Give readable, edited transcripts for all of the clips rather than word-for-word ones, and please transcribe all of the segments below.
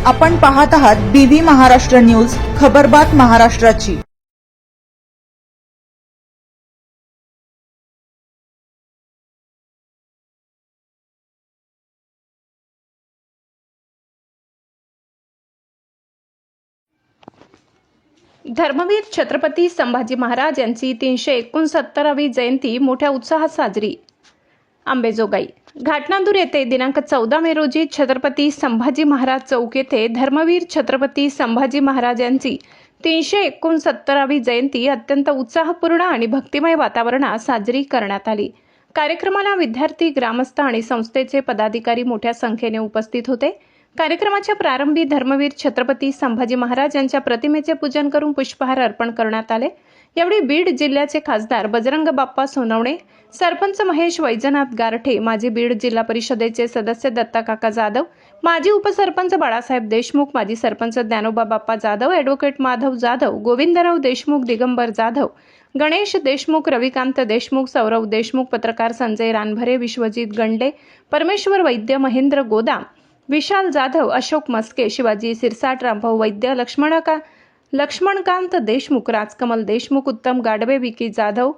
आपण पाहत आहात बीव्ही महाराष्ट्र न्यूज, खबरबात महाराष्ट्राची। धर्मवीर छत्रपती संभाजी महाराज यांची 369वी जयंती मोठ्या उत्साहात साजरी। अंबेजोगाई घाटनांदूर येथे दिनांक 14 मे रोजी छत्रपती संभाजी महाराज चौक येथे धर्मवीर छत्रपती संभाजी महाराज यांची 369वी जयंती अत्यंत उत्साहपूर्ण आणि भक्तिमय वातावरणात साजरी करण्यात आली। कार्यक्रमाला विद्यार्थी, ग्रामस्थ आणि संस्थेचे पदाधिकारी मोठ्या संख्येने उपस्थित होते। कार्यक्रमाच्या प्रारंभी धर्मवीर छत्रपती संभाजी महाराज यांच्या प्रतिमेचे पूजन करून पुष्पहार अर्पण करण्यात आले। यावेळी बीड जिल्ह्याचे खासदार बजरंग बाप्पा सोनवणे, सरपंच महेश वैजनाथ गारठे, माजी बीड जिल्हा परिषदेचे सदस्य दत्ता काका जाधव, माजी उपसरपंच बाळासाहेब देशमुख, माजी सरपंच ज्ञानोबा बाप्पा जाधव, ॲडव्होकेट माधव जाधव, गोविंदराव देशमुख, दिगंबर जाधव, गणेश देशमुख, रविकांत देशमुख, सौरव देशमुख, पत्रकार संजय रानभरे, विश्वजित गंडे, परमेश्वर वैद्य, महेंद्र गोदाम, विशाल जाधव, अशोक मस्के, शिवाजी सिरसाट, रामभाऊ वैद्य, लक्ष्मणकांत देशमुख, राजकमल देशमुख, उत्तम गाडवे, विकी जाधव,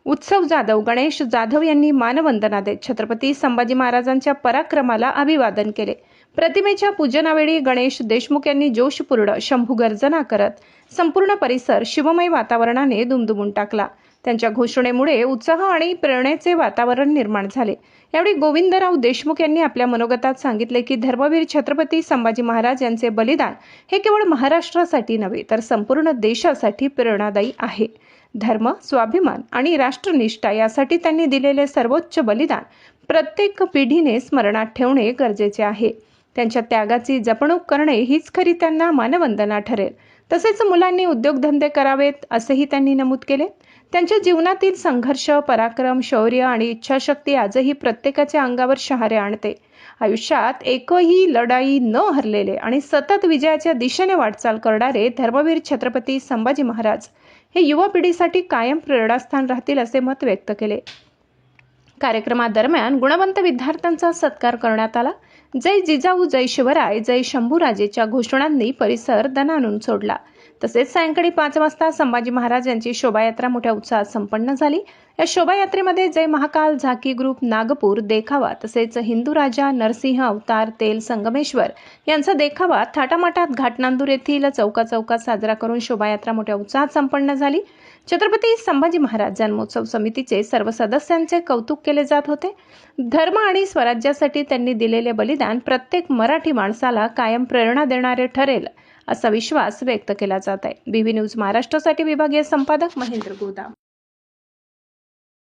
उत्सव जाधव, गणेश जाधव यांनी मानवंदना देत छत्रपती संभाजी महाराजांच्या पराक्रमाला अभिवादन केले। प्रतिमेच्या पूजनावेळी गणेश देशमुख यांनी जोशपूर्ण शंभू गर्जना करत संपूर्ण परिसर शिवमय वातावरणाने दुमदुमून टाकला। त्यांच्या घोषणेमुळे उत्साह आणि प्रेरणेचे वातावरण निर्माण झाले। यावेळी गोविंदराव देशमुख यांनी आपल्या मनोगतात सांगितले की धर्मवीर छत्रपती संभाजी महाराज यांचे बलिदान हे केवळ महाराष्ट्रासाठी नव्हे तर संपूर्ण देशासाठी प्रेरणादायी आहे। धर्म, स्वाभिमान आणि राष्ट्रनिष्ठा यासाठी त्यांनी दिलेले सर्वोच्च बलिदान प्रत्येक पिढीने स्मरणात ठेवणे गरजेचे आहे। त्यांच्या त्यागाची जपणूक करणे हीच खरी त्यांना मानवंदना ठरेल। तसेच मुलांनी उद्योगधंदे करावेत असेही त्यांनी नमूद केले। त्यांच्या जीवनातील संघर्ष, पराक्रम, शौर्य आणि इच्छाशक्ती आजही प्रत्येकाच्या अंगावर शहारे आणते। आयुष्यात एकही लढाई न हरलेले आणि सतत विजयाच्या दिशेने वाटचाल करणारे धर्मवीर छत्रपती संभाजी महाराज हे युवा पिढीसाठी कायम प्रेरणास्थान राहतील असे मत व्यक्त केले। कार्यक्रमादरम्यान गुणवंत विद्यार्थ्यांचा सत्कार करण्यात आला। जय जिजाऊ, जय शिवराय, जय शंभूराजेच्या घोषणांनी परिसर दणाणून सोडला। तसेच सायंकाळी 5 वाजता संभाजी महाराज यांची शोभायात्रा मोठ्या उत्साहात संपन्न झाली। या शोभायात्रेमध्ये जय महाकाल, झाकी ग्रुप, नागपूर देखावा, तसेच हिंदू राजा, नरसिंह अवतार, तेल संगमेश्वर यांचा देखावा थाटामाटात घाटनांदूर येथील चौकात साजरा करून शोभायात्रा मोठ्या उत्साहात संपन्न झाली। छत्रपती संभाजी महाराज जन्मोत्सव समितीचे सर्व सदस्यांचे कौतुक केले जात होते। धर्म आणि स्वराज्यासाठी त्यांनी दिलेले बलिदान प्रत्येक मराठी माणसाला कायम प्रेरणा देणारे ठरेल असा विश्वास व्यक्त केला जात आहे। बीव्ही न्यूज महाराष्ट्रासाठी विभागीय संपादक महेंद्र गोदाम।